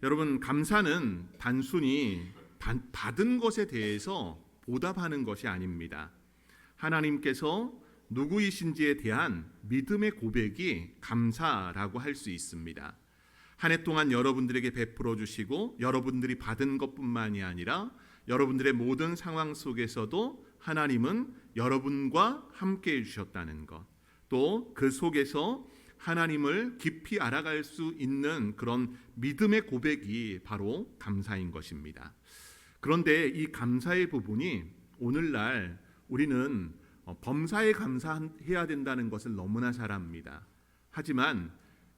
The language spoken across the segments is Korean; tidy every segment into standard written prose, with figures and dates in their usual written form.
여러분, 감사는 단순히 받은 것에 대해서 보답하는 것이 아닙니다. 하나님께서 누구이신지에 대한 믿음의 고백이 감사라고 할 수 있습니다. 한 해 동안 여러분들에게 베풀어 주시고 여러분들이 받은 것뿐만이 아니라 여러분들의 모든 상황 속에서도 하나님은 여러분과 함께 해주셨다는 것, 또 그 속에서 하나님을 깊이 알아갈 수 있는 그런 믿음의 고백이 바로 감사인 것입니다. 그런데 이 감사의 부분이 오늘날 우리는 범사에 감사해야 된다는 것을 너무나 잘 압니다. 하지만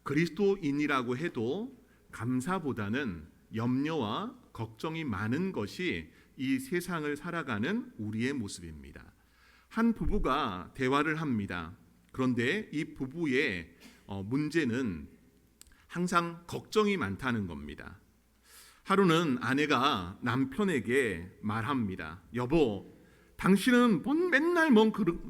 그리스도인이라고 해도 감사보다는 염려와 걱정이 많은 것이 이 세상을 살아가는 우리의 모습입니다. 한 부부가 대화를 합니다. 그런데 이 부부의 문제는 항상 걱정이 많다는 겁니다. 하루는 아내가 남편에게 말합니다. 여보, 당신은 맨날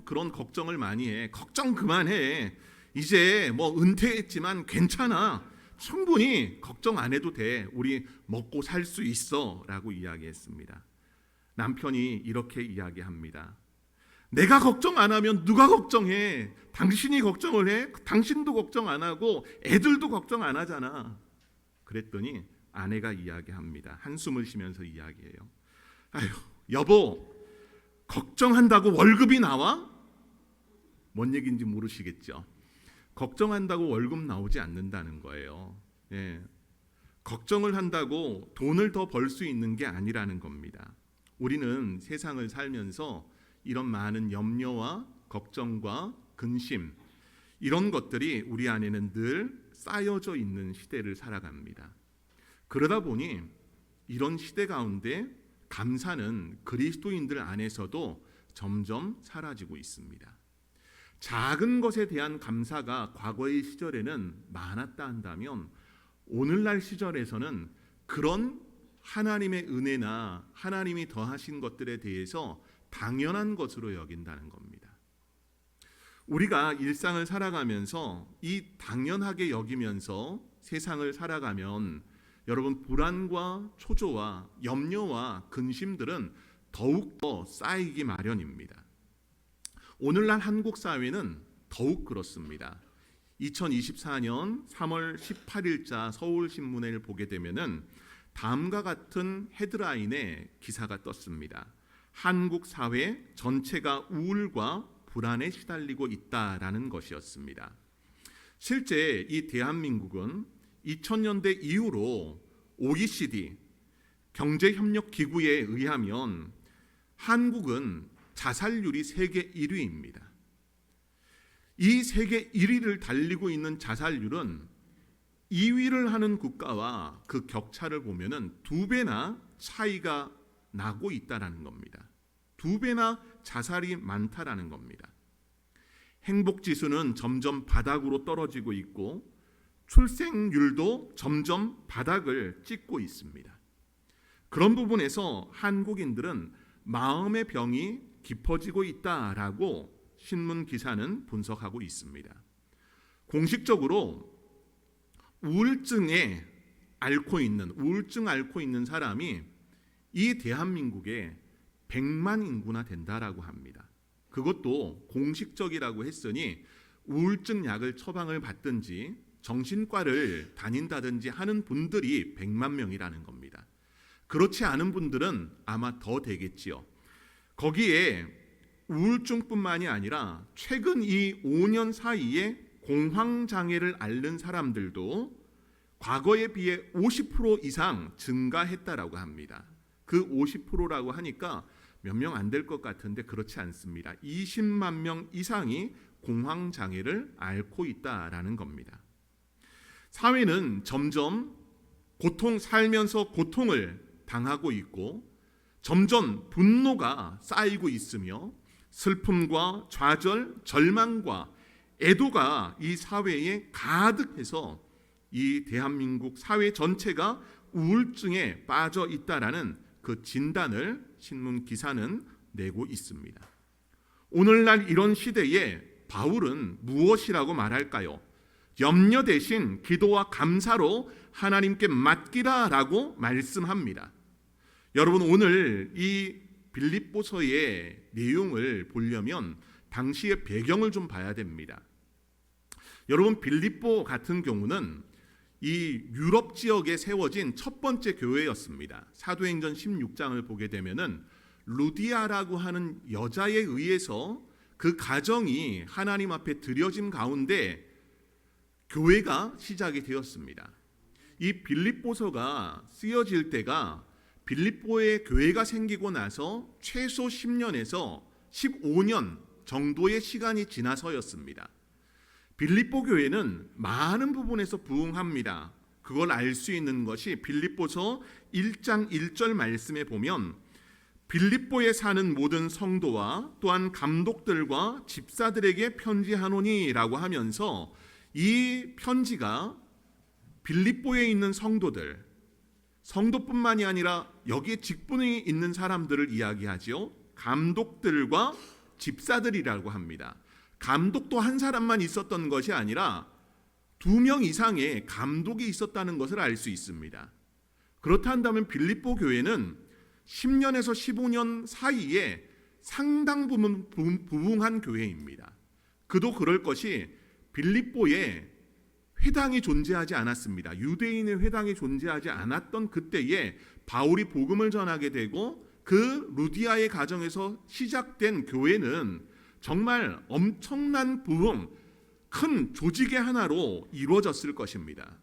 그런 걱정을 많이 해. 걱정 그만해. 이제 은퇴했지만 괜찮아. 충분히 걱정 안 해도 돼. 우리 먹고 살 수 있어. 라고 이야기했습니다. 남편이 이렇게 이야기합니다. 내가 걱정 안 하면 누가 걱정해? 당신이 걱정을 해? 당신도 걱정 안 하고 애들도 걱정 안 하잖아. 그랬더니 아내가 이야기합니다. 한숨을 쉬면서 이야기해요. 아유, 여보, 걱정한다고 월급이 나와? 뭔 얘기인지 모르시겠죠? 걱정한다고 월급 나오지 않는다는 거예요. 예. 걱정을 한다고 돈을 더 벌 수 있는 게 아니라는 겁니다. 우리는 세상을 살면서 이런 많은 염려와 걱정과 근심, 이런 것들이 우리 안에는 늘 쌓여져 있는 시대를 살아갑니다. 그러다 보니 이런 시대 가운데 감사는 그리스도인들 안에서도 점점 사라지고 있습니다. 작은 것에 대한 감사가 과거의 시절에는 많았다 한다면 오늘날 시절에서는 그런 하나님의 은혜나 하나님이 더하신 것들에 대해서 당연한 것으로 여긴다는 겁니다. 우리가 일상을 살아가면서 이 당연하게 여기면서 세상을 살아가면 여러분, 불안과 초조와 염려와 근심들은 더욱더 쌓이기 마련입니다. 오늘날 한국 사회는 더욱 그렇습니다. 2024년 3월 18일자 서울신문을 보게 되면은 다음과 같은 헤드라인의 기사가 떴습니다. 한국 사회 전체가 우울과 불안에 시달리고 있다라는 것이었습니다. 실제 이 대한민국은 2000년대 이후로 OECD 경제협력기구에 의하면 한국은 자살률이 세계 1위입니다. 이 세계 1위를 달리고 있는 자살률은 2위를 하는 국가와 그 격차를 보면은 2배나 차이가 나고 있다라는 겁니다. 2배나 자살이 많다라는 겁니다. 행복지수는 점점 바닥으로 떨어지고 있고 출생률도 점점 바닥을 찍고 있습니다. 그런 부분에서 한국인들은 마음의 병이 깊어지고 있다라고 신문 기사는 분석하고 있습니다. 공식적으로 우울증 앓고 있는 사람이 이 대한민국에 100만 인구나 된다라고 합니다. 그것도 공식적이라고 했으니 우울증 약을 처방을 받든지 정신과를 다닌다든지 하는 분들이 100만 명이라는 겁니다. 그렇지 않은 분들은 아마 더 되겠지요. 거기에 우울증뿐만이 아니라 최근 이 5년 사이에 공황장애를 앓는 사람들도 과거에 비해 50% 이상 증가했다라고 합니다. 그 50%라고 하니까 몇 명 안 될 것 같은데 그렇지 않습니다. 20만 명 이상이 공황장애를 앓고 있다라는 겁니다. 사회는 점점 살면서 고통을 당하고 있고 점점 분노가 쌓이고 있으며 슬픔과 좌절, 절망과 애도가 이 사회에 가득해서 이 대한민국 사회 전체가 우울증에 빠져 있다라는 그 진단을 신문 기사는 내고 있습니다. 오늘날 이런 시대에 바울은 무엇이라고 말할까요? 염려 대신 기도와 감사로 하나님께 맡기라라고 말씀합니다. 여러분, 오늘 이 빌립보서의 내용을 보려면 당시의 배경을 좀 봐야 됩니다. 여러분, 빌립보 같은 경우는 이 유럽 지역에 세워진 첫 번째 교회였습니다. 사도행전 16장을 보게 되면은 루디아라고 하는 여자에 의해서 그 가정이 하나님 앞에 드려짐 가운데 교회가 시작이 되었습니다. 이 빌립보서가 쓰여질 때가 빌립보에 교회가 생기고 나서 최소 10년에서 15년 정도의 시간이 지나서였습니다. 빌립보 교회는 많은 부분에서 부흥합니다. 그걸 알 수 있는 것이 빌립보서 1장 1절 말씀에 보면 빌립보에 사는 모든 성도와 또한 감독들과 집사들에게 편지하노니라고 하면서 이 편지가 빌립보에 있는 성도뿐만이 아니라 여기에 직분이 있는 사람들을 이야기하지요. 감독들과 집사들이라고 합니다. 감독도 한 사람만 있었던 것이 아니라 2명 이상의 감독이 있었다는 것을 알 수 있습니다. 그렇다 한다면 빌립보 교회는 10년에서 15년 사이에 상당 부분 부흥한 교회입니다. 그도 그럴 것이 빌립보에 회당이 존재하지 않았습니다. 유대인의 회당이 존재하지 않았던 그때에 바울이 복음을 전하게 되고 그 루디아의 가정에서 시작된 교회는 정말 엄청난 부흥, 큰 조직의 하나로 이루어졌을 것입니다.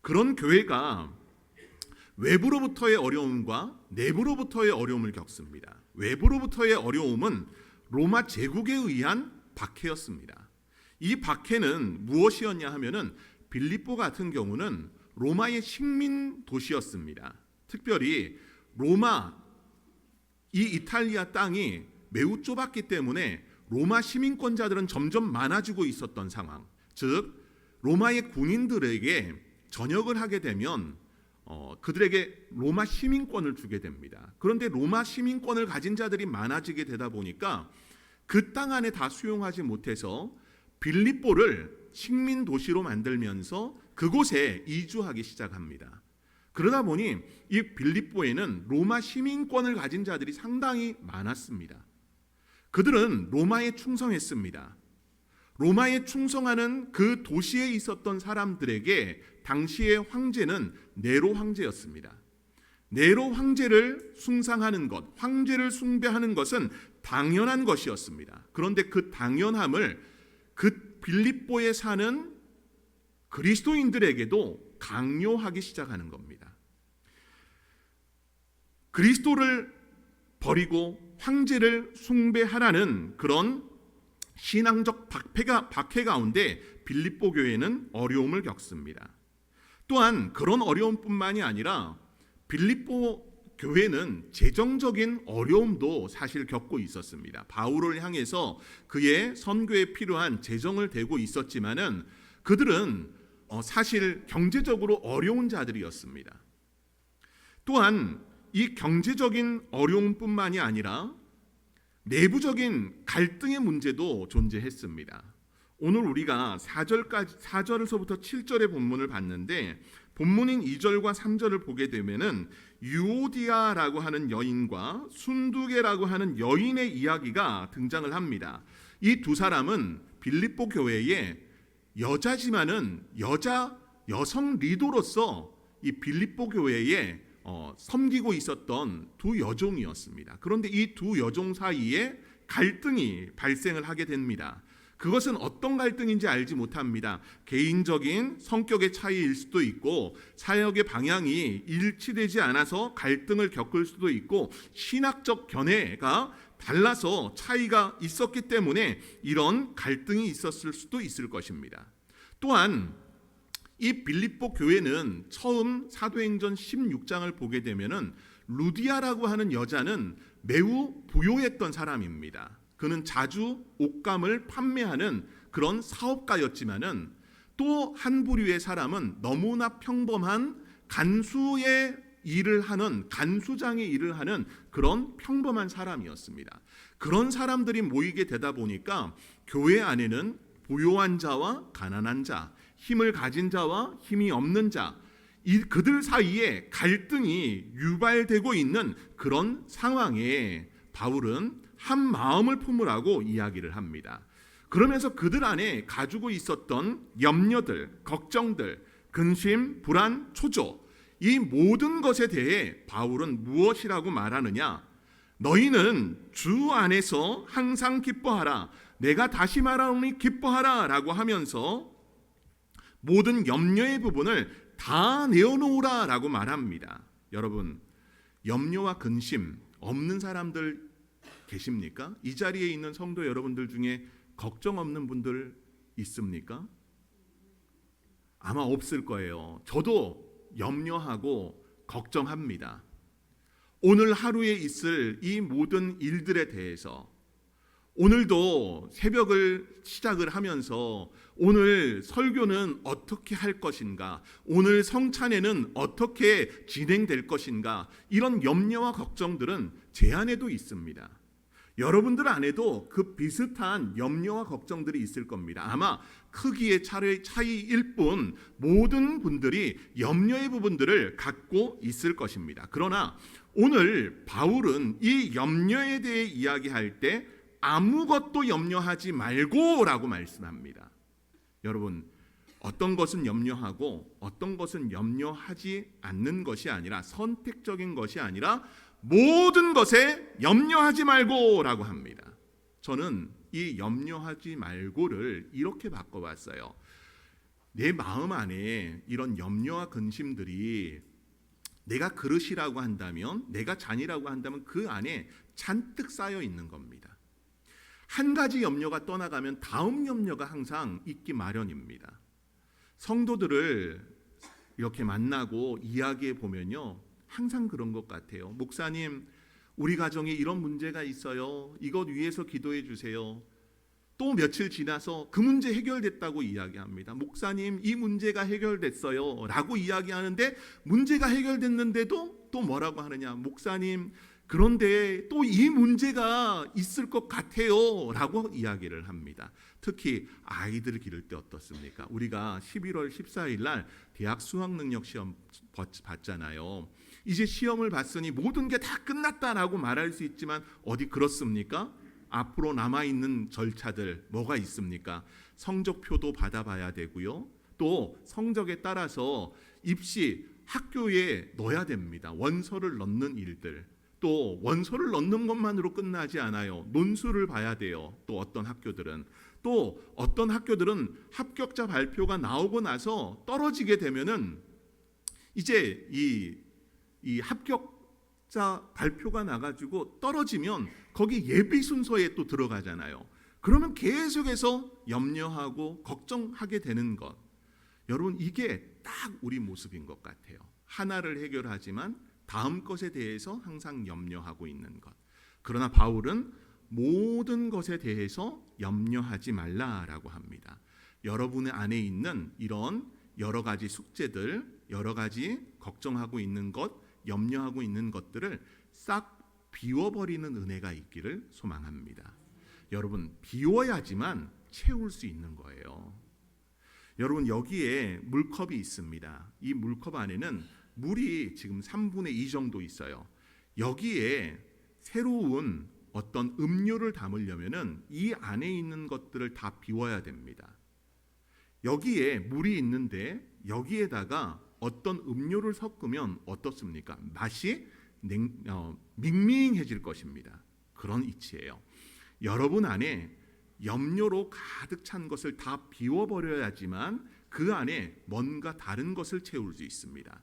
그런 교회가 외부로부터의 어려움과 내부로부터의 어려움을 겪습니다. 외부로부터의 어려움은 로마 제국에 의한 박해였습니다. 이 박해는 무엇이었냐 하면은 빌립보 같은 경우는 로마의 식민 도시였습니다. 특별히 로마, 이 이탈리아 땅이 매우 좁았기 때문에 로마 시민권자들은 점점 많아지고 있었던 상황. 즉 로마의 군인들에게 전역을 하게 되면 그들에게 로마 시민권을 주게 됩니다. 그런데 로마 시민권을 가진 자들이 많아지게 되다 보니까 그 땅 안에 다 수용하지 못해서 빌립보를 식민 도시로 만들면서 그곳에 이주하기 시작합니다. 그러다 보니 이 빌립보에는 로마 시민권을 가진 자들이 상당히 많았습니다. 그들은 로마에 충성했습니다. 로마에 충성하는 그 도시에 있었던 사람들에게 당시의 황제는 네로 황제였습니다. 네로 황제를 숭상하는 것, 황제를 숭배하는 것은 당연한 것이었습니다. 그런데 그 당연함을 그 빌립보에 사는 그리스도인들에게도 강요하기 시작하는 겁니다. 그리스도를 버리고 황제를 숭배하라는 그런 신앙적 박해 가운데 빌립보 교회는 어려움을 겪습니다. 또한 그런 어려움뿐만이 아니라 빌립보 교회는 재정적인 어려움도 사실 겪고 있었습니다. 바울을 향해서 그의 선교에 필요한 재정을 대고 있었지만은 그들은 사실 경제적으로 어려운 자들이었습니다. 또한 이 경제적인 어려움뿐만이 아니라 내부적인 갈등의 문제도 존재했습니다. 오늘 우리가 4절에서부터 7절의 본문을 봤는데 본문인 2절과 3절을 보게 되면은 유오디아라고 하는 여인과 순두계라고 하는 여인의 이야기가 등장을 합니다. 이 두 사람은 빌립보 교회의 여자지만은 여성 리더로서 이 빌립보 교회에 섬기고 있었던 두 여종이었습니다. 그런데 이 두 여종 사이에 갈등이 발생을 하게 됩니다. 그것은 어떤 갈등인지 알지 못합니다. 개인적인 성격의 차이일 수도 있고 사역의 방향이 일치되지 않아서 갈등을 겪을 수도 있고 신학적 견해가 달라서 차이가 있었기 때문에 이런 갈등이 있었을 수도 있을 것입니다. 또한 이 빌립보 교회는 처음 사도행전 16장을 보게 되면은 루디아라고 하는 여자는 매우 부요했던 사람입니다. 그는 자주 옷감을 판매하는 그런 사업가였지만은 또 한 부류의 사람은 너무나 평범한 간수의 일을 하는 간수장의 일을 하는 그런 평범한 사람이었습니다. 그런 사람들이 모이게 되다 보니까 교회 안에는 부요한 자와 가난한 자, 힘을 가진 자와 힘이 없는 자, 그들 사이에 갈등이 유발되고 있는 그런 상황에 바울은 한 마음을 품으라고 이야기를 합니다. 그러면서 그들 안에 가지고 있었던 염려들, 걱정들, 근심, 불안, 초조, 이 모든 것에 대해 바울은 무엇이라고 말하느냐? 너희는 주 안에서 항상 기뻐하라. 내가 다시 말하노니 기뻐하라 라고 하면서 모든 염려의 부분을 다 내어놓으라 라고 말합니다. 여러분, 염려와 근심 없는 사람들 계십니까? 이 자리에 있는 성도 여러분들 중에 걱정 없는 분들 있습니까? 아마 없을 거예요. 저도 염려하고 걱정합니다. 오늘 하루에 있을 이 모든 일들에 대해서, 오늘도 새벽을 시작을 하면서 오늘 설교는 어떻게 할 것인가, 오늘 성찬회는 어떻게 진행될 것인가, 이런 염려와 걱정들은 제 안에도 있습니다. 여러분들 안에도 그 비슷한 염려와 걱정들이 있을 겁니다. 아마 크기의 차이일 뿐 모든 분들이 염려의 부분들을 갖고 있을 것입니다. 그러나 오늘 바울은 이 염려에 대해 이야기할 때 아무것도 염려하지 말고 라고 말씀합니다. 여러분, 어떤 것은 염려하고 어떤 것은 염려하지 않는 것이 아니라, 선택적인 것이 아니라 모든 것에 염려하지 말고 라고 합니다. 저는 이 염려하지 말고를 이렇게 바꿔봤어요. 내 마음 안에 이런 염려와 근심들이 내가 그릇이라고 한다면, 내가 잔이라고 한다면 그 안에 잔뜩 쌓여 있는 겁니다. 한 가지 염려가 떠나가면 다음 염려가 항상 있기 마련입니다. 성도들을 이렇게 만나고 이야기해 보면요, 항상 그런 것 같아요. 목사님, 우리 가정에 이런 문제가 있어요. 이것 위해서 기도해 주세요. 또 며칠 지나서 그 문제 해결됐다고 이야기합니다. 목사님, 이 문제가 해결됐어요 라고 이야기하는데, 문제가 해결됐는데도 또 뭐라고 하느냐, 목사님, 그런데 또 이 문제가 있을 것 같아요 라고 이야기를 합니다. 특히 아이들 기를 때 어떻습니까? 우리가 11월 14일 날 대학 수학능력 시험 봤잖아요. 이제 시험을 봤으니 모든 게 다 끝났다라고 말할 수 있지만 어디 그렇습니까? 앞으로 남아있는 절차들 뭐가 있습니까? 성적표도 받아봐야 되고요. 또 성적에 따라서 입시 학교에 넣어야 됩니다. 원서를 넣는 일들. 또 원서를 넣는 것만으로 끝나지 않아요. 논술을 봐야 돼요. 또 어떤 학교들은 합격자 발표가 나오고 나서 떨어지게 되면은 이제 이 합격자 발표가 나가지고 떨어지면 거기 예비 순서에 또 들어가잖아요. 그러면 계속해서 염려하고 걱정하게 되는 것. 여러분, 이게 딱 우리 모습인 것 같아요. 하나를 해결하지만 다음 것에 대해서 항상 염려하고 있는 것. 그러나 바울은 모든 것에 대해서 염려하지 말라라고 합니다. 여러분의 안에 있는 이런 여러 가지 숙제들, 여러 가지 걱정하고 있는 것, 염려하고 있는 것들을 싹 비워버리는 은혜가 있기를 소망합니다. 여러분, 비워야지만 채울 수 있는 거예요. 여러분, 여기에 물컵이 있습니다. 이 물컵 안에는 물이 지금 3분의 2 정도 있어요. 여기에 새로운 어떤 음료를 담으려면은 이 안에 있는 것들을 다 비워야 됩니다. 여기에 물이 있는데 여기에다가 어떤 음료를 섞으면 어떻습니까? 맛이 밍밍해질 것입니다. 그런 이치예요. 여러분 안에 염려로 가득 찬 것을 다 비워버려야지만 그 안에 뭔가 다른 것을 채울 수 있습니다.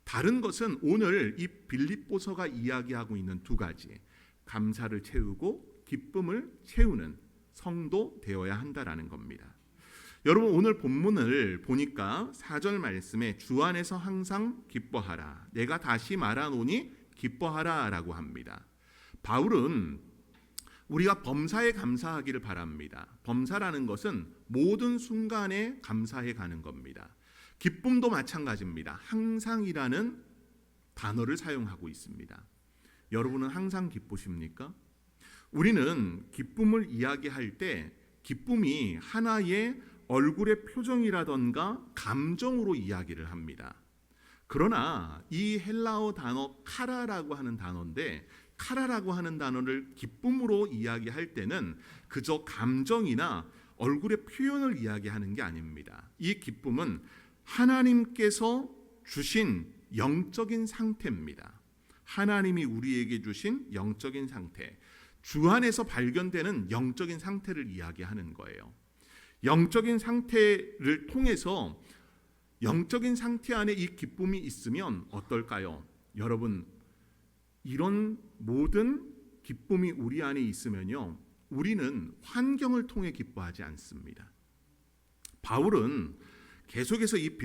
다른 것은 오늘 이 빌립보서가 이야기하고 있는 두 가지, 감사를 채우고 기쁨을 채우는 성도 되어야 한다라는 겁니다. 여러분, 오늘 본문을 보니까 4절 말씀에 주 안에서 항상 기뻐하라, 내가 다시 말하노니 기뻐하라 라고 합니다. 바울은 우리가 범사에 감사하기를 바랍니다. 범사라는 것은 모든 순간에 감사해 가는 겁니다. 기쁨도 마찬가지입니다. 항상이라는 단어를 사용하고 있습니다. 여러분은 항상 기쁘십니까? 우리는 기쁨을 이야기할 때 기쁨이 하나의 얼굴의 표정이라던가 감정으로 이야기를 합니다. 그러나 이 헬라어 단어 카라라고 하는 단어인데, 카라라고 하는 단어를 기쁨으로 이야기할 때는 그저 감정이나 얼굴의 표현을 이야기하는 게 아닙니다. 이 기쁨은 하나님께서 주신 영적인 상태입니다. 하나님이 우리에게 주신 영적인 상태, 주 안에서 발견되는 영적인 상태를 이야기하는 거예요. 영적인 상태를 통해서 영적인 상태 안에 이 기쁨이 있으면 어떨까요? 여러분, 이런 모든 기쁨이 우리 안에 있으면요, 우리는 환경을 통해 기뻐하지 않습니다. 바울은 계속해서 이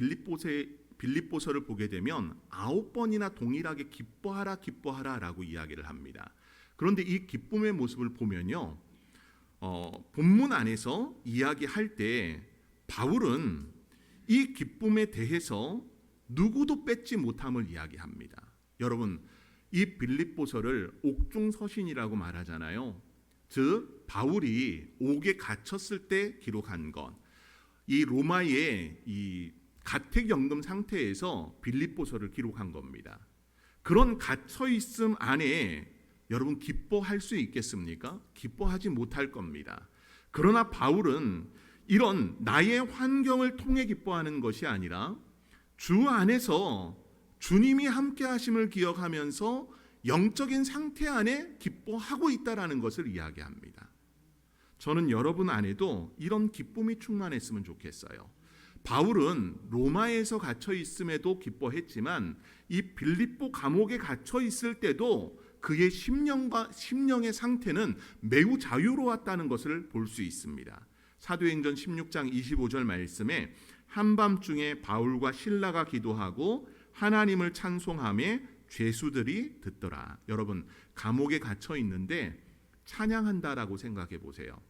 빌립보서를 보게 되면 9번이나 동일하게 기뻐하라 기뻐하라 라고 이야기를 합니다. 그런데 이 기쁨의 모습을 보면요, 본문 안에서 이야기할 때 바울은 이 기쁨에 대해서 누구도 뺏지 못함을 이야기합니다. 여러분, 이 빌립보서를 옥중서신이라고 말하잖아요. 즉 바울이 옥에 갇혔을 때 기록한 것, 이 로마의 이 가택연금 상태에서 빌립보서를 기록한 겁니다. 그런 갇혀 있음 안에 여러분 기뻐할 수 있겠습니까? 기뻐하지 못할 겁니다. 그러나 바울은 이런 나의 환경을 통해 기뻐하는 것이 아니라 주 안에서 주님이 함께 하심을 기억하면서 영적인 상태 안에 기뻐하고 있다라는 것을 이야기합니다. 저는 여러분 안에도 이런 기쁨이 충만했으면 좋겠어요. 바울은 로마에서 갇혀 있음에도 기뻐했지만 이 빌립보 감옥에 갇혀 있을 때도 그의 심령의 상태는 매우 자유로웠다는 것을 볼 수 있습니다. 사도행전 16장 25절 말씀에 한밤중에 바울과 실라가 기도하고 하나님을 찬송하며 죄수들이 듣더라. 여러분, 감옥에 갇혀 있는데 찬양한다라고 생각해 보세요.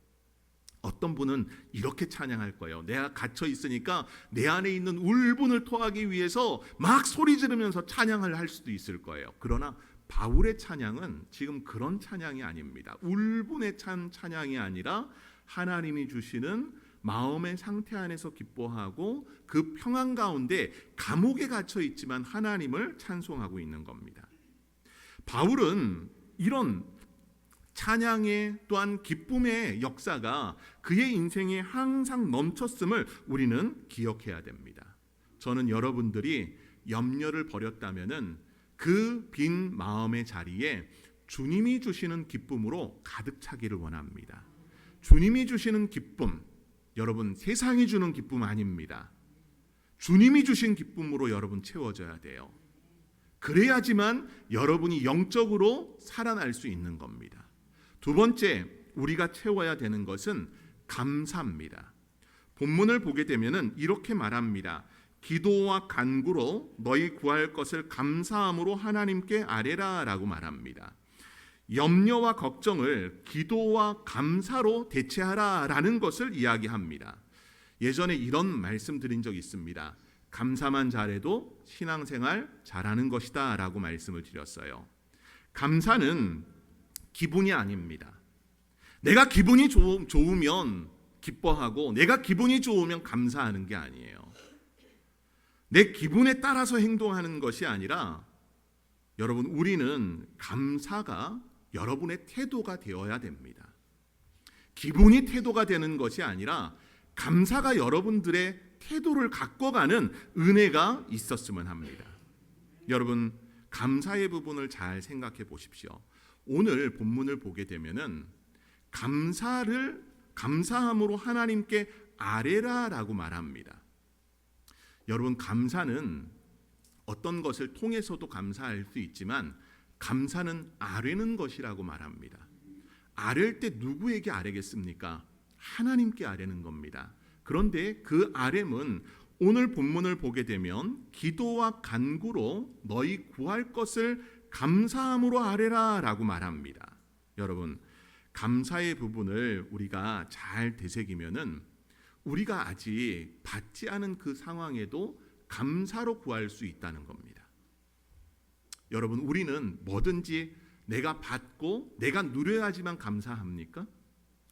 어떤 분은 이렇게 찬양할 거예요. 내가 갇혀 있으니까 내 안에 있는 울분을 토하기 위해서 막 소리 지르면서 찬양을 할 수도 있을 거예요. 그러나 바울의 찬양은 지금 그런 찬양이 아닙니다. 울분에 찬 찬양이 아니라 하나님이 주시는 마음의 상태 안에서 기뻐하고 그 평안 가운데 감옥에 갇혀 있지만 하나님을 찬송하고 있는 겁니다. 바울은 이런 찬양의 또한 기쁨의 역사가 그의 인생에 항상 넘쳤음을 우리는 기억해야 됩니다. 저는 여러분들이 염려를 버렸다면은 그 빈 마음의 자리에 주님이 주시는 기쁨으로 가득 차기를 원합니다. 주님이 주시는 기쁨, 여러분 세상이 주는 기쁨 아닙니다. 주님이 주신 기쁨으로 여러분 채워져야 돼요. 그래야지만 여러분이 영적으로 살아날 수 있는 겁니다. 두 번째, 우리가 채워야 되는 것은 감사입니다. 본문을 보게 되면은 이렇게 말합니다. 기도와 간구로 너희 구할 것을 감사함으로 하나님께 아뢰라라고 말합니다. 염려와 걱정을 기도와 감사로 대체하라라는 것을 이야기합니다. 예전에 이런 말씀 드린 적이 있습니다. 감사만 잘해도 신앙생활 잘하는 것이다 라고 말씀을 드렸어요. 감사는 기분이 아닙니다. 내가 기분이 좋으면 기뻐하고 내가 기분이 좋으면 감사하는 게 아니에요. 내 기분에 따라서 행동하는 것이 아니라 여러분, 우리는 감사가 여러분의 태도가 되어야 됩니다. 기분이 태도가 되는 것이 아니라 감사가 여러분들의 태도를 가꿔가는 은혜가 있었으면 합니다. 여러분, 감사의 부분을 잘 생각해 보십시오. 오늘 본문을 보게 되면은 감사함으로 하나님께 아뢰라라고 말합니다. 여러분, 감사는 어떤 것을 통해서도 감사할 수 있지만 감사는 아뢰는 것이라고 말합니다. 아뢰일 때 누구에게 아뢰겠습니까? 하나님께 아뢰는 겁니다. 그런데 그 아뢰는 오늘 본문을 보게 되면 기도와 간구로 너희 구할 것을 감사함으로 아뢰라라고 말합니다. 여러분, 감사의 부분을 우리가 잘 되새기면은 우리가 아직 받지 않은 그 상황에도 감사로 구할 수 있다는 겁니다. 여러분, 우리는 뭐든지 내가 받고 내가 누려야지만 감사합니까?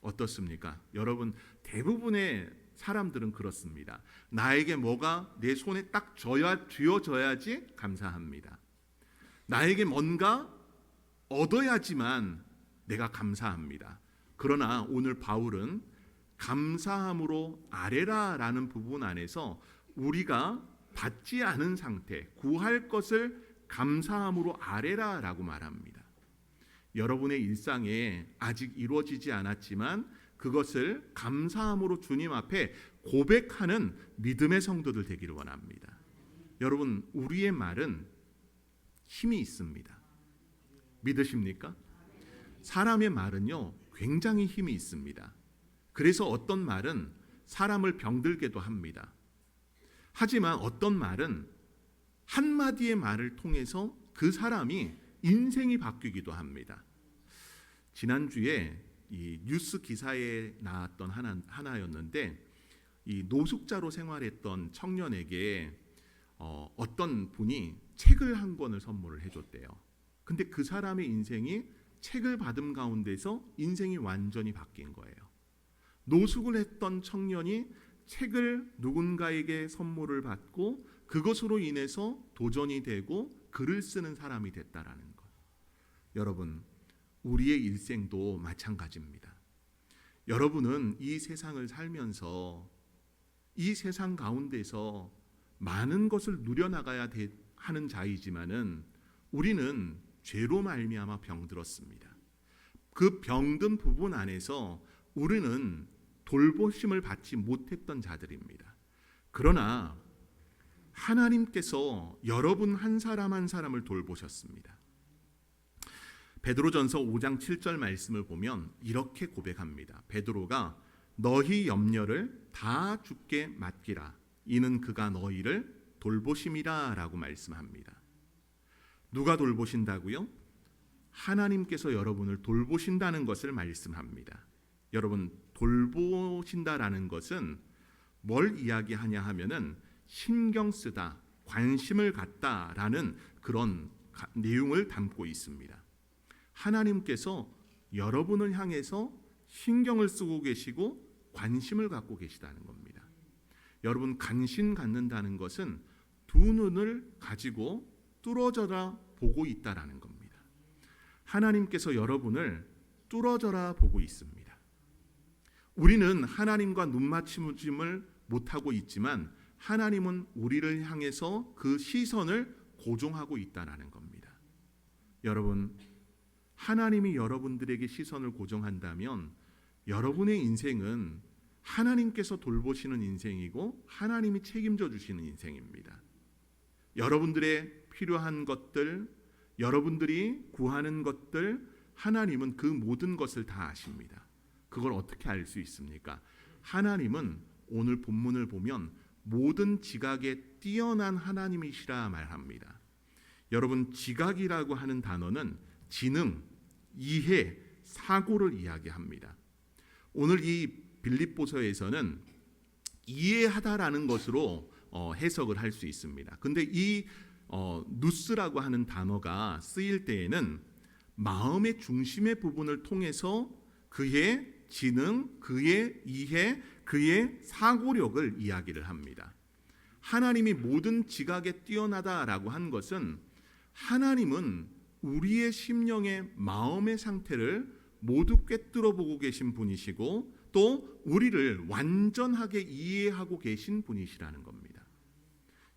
어떻습니까? 여러분, 대부분의 사람들은 그렇습니다. 나에게 뭐가 내 손에 딱 쥐어져야지 감사합니다. 나에게 뭔가 얻어야지만 내가 감사합니다. 그러나 오늘 바울은 감사함으로 아뢰라라는 부분 안에서 우리가 받지 않은 상태, 구할 것을 감사함으로 아뢰라라고 말합니다. 여러분의 일상에 아직 이루어지지 않았지만 그것을 감사함으로 주님 앞에 고백하는 믿음의 성도들 되기를 원합니다. 여러분, 우리의 말은 힘이 있습니다. 믿으십니까? 사람의 말은요, 굉장히 힘이 있습니다. 그래서 어떤 말은 사람을 병들게도 합니다. 하지만 어떤 말은 한마디의 말을 통해서 그 사람이 인생이 바뀌기도 합니다. 지난주에 이 뉴스 기사에 나왔던 하나였는데, 이 노숙자로 생활했던 청년에게 어떤 분이 책을 한 권을 선물을 해줬대요. 근데 그 사람의 인생이 책을 받음 가운데서 인생이 완전히 바뀐 거예요. 노숙을 했던 청년이 책을 누군가에게 선물을 받고 그것으로 인해서 도전이 되고 글을 쓰는 사람이 됐다라는 것. 여러분, 우리의 일생도 마찬가지입니다. 여러분은 이 세상을 살면서 이 세상 가운데서 많은 것을 누려나가야 하는 자이지만은 우리는 죄로 말미암아 병들었습니다. 그 병든 부분 안에서 우리는 돌보심을 받지 못했던 자들입니다. 그러나 하나님께서 여러분 한 사람 한 사람을 돌보셨습니다. 베드로전서 5장 7절 말씀을 보면 이렇게 고백합니다. 베드로가 너희 염려를 다 주께 맡기라. 이는 그가 너희를 돌보심이라 라고 말씀합니다. 누가 돌보신다고요? 하나님께서 여러분을 돌보신다는 것을 말씀합니다. 여러분, 돌보신다라는 것은 뭘 이야기하냐 하면은 신경 쓰다, 관심을 갖다라는 그런 내용을 담고 있습니다. 하나님께서 여러분을 향해서 신경을 쓰고 계시고 관심을 갖고 계시다는 겁니다. 여러분, 관심 갖는다는 것은 두 눈을 가지고 뚫어져라 보고 있다라는 겁니다. 하나님께서 여러분을 뚫어져라 보고 있습니다. 우리는 하나님과 눈맞춤을 못하고 있지만 하나님은 우리를 향해서 그 시선을 고정하고 있다라는 겁니다. 여러분, 하나님이 여러분들에게 시선을 고정한다면 여러분의 인생은 하나님께서 돌보시는 인생이고 하나님이 책임져 주시는 인생입니다. 여러분들의 필요한 것들, 여러분들이 구하는 것들, 하나님은 그 모든 것을 다 아십니다. 그걸 어떻게 알 수 있습니까? 하나님은 오늘 본문을 보면 모든 지각에 뛰어난 하나님이시라 말합니다. 여러분, 지각이라고 하는 단어는 지능, 이해, 사고를 이야기합니다. 오늘 이 빌립보서에서는 이해하다라는 것으로 해석을 할 수 있습니다. 근데 이 누스라고 하는 단어가 쓰일 때에는 마음의 중심의 부분을 통해서 그의 지능, 그의 이해, 그의 사고력을 이야기를 합니다. 하나님이 모든 지각에 뛰어나다라고 한 것은 하나님은 우리의 심령의 마음의 상태를 모두 꿰뚫어 보고 계신 분이시고 또 우리를 완전하게 이해하고 계신 분이시라는 겁니다.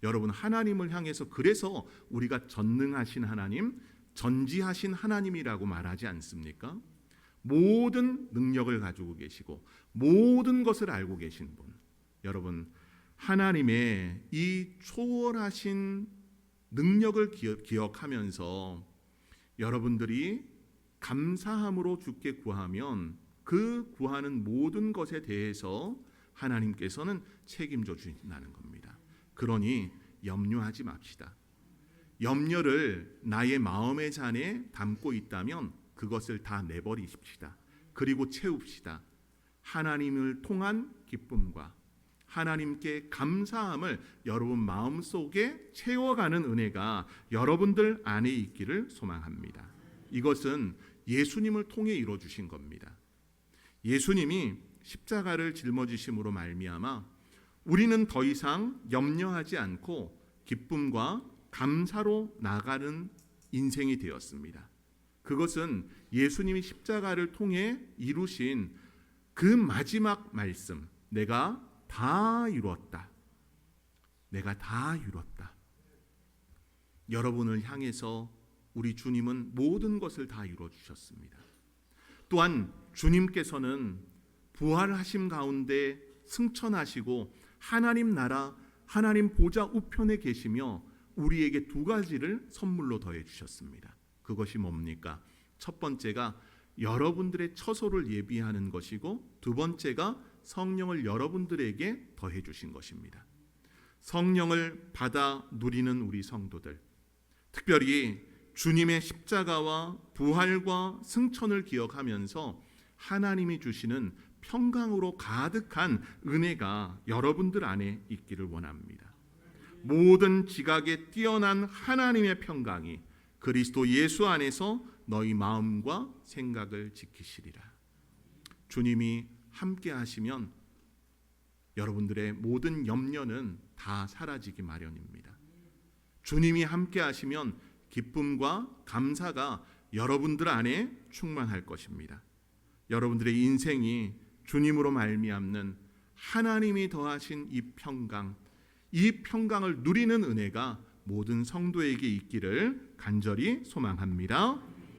여러분, 하나님을 향해서 그래서 우리가 전능하신 하나님, 전지하신 하나님이라고 말하지 않습니까? 모든 능력을 가지고 계시고 모든 것을 알고 계신 분. 여러분, 하나님의 이 초월하신 능력을 기억하면서 여러분들이 감사함으로 주께 구하면 그 구하는 모든 것에 대해서 하나님께서는 책임져 주신다는 겁니다. 그러니 염려하지 맙시다. 염려를 나의 마음의 잔에 담고 있다면 그것을 다 내버리십시다. 그리고 채웁시다. 하나님을 통한 기쁨과 하나님께 감사함을 여러분 마음속에 채워가는 은혜가 여러분들 안에 있기를 소망합니다. 이것은 예수님을 통해 이루어주신 겁니다. 예수님이 십자가를 짊어지심으로 말미암아 우리는 더 이상 염려하지 않고 기쁨과 감사로 나가는 인생이 되었습니다. 그것은 예수님이 십자가를 통해 이루신 그 마지막 말씀, 내가 다 이루었다. 내가 다 이루었다. 여러분을 향해서 우리 주님은 모든 것을 다 이루어 주셨습니다. 또한 주님께서는 부활하심 가운데 승천하시고 하나님 나라, 하나님 보좌 우편에 계시며 우리에게 두 가지를 선물로 더해 주셨습니다. 그것이 뭡니까? 첫 번째가 여러분들의 처소를 예비하는 것이고, 두 번째가 성령을 여러분들에게 더해 주신 것입니다. 성령을 받아 누리는 우리 성도들, 특별히 주님의 십자가와 부활과 승천을 기억하면서 하나님이 주시는 평강으로 가득한 은혜가 여러분들 안에 있기를 원합니다. 모든 지각에 뛰어난 하나님의 평강이 그리스도 예수 안에서 너희 마음과 생각을 지키시리라. 주님이 함께 하시면 여러분들의 모든 염려는 다 사라지기 마련입니다. 주님이 함께 하시면 기쁨과 감사가 여러분들 안에 충만할 것입니다. 여러분들의 인생이 주님으로 말미암는 하나님이 더하신 이 평강을 누리는 은혜가 모든 성도에게 있기를 간절히 소망합니다.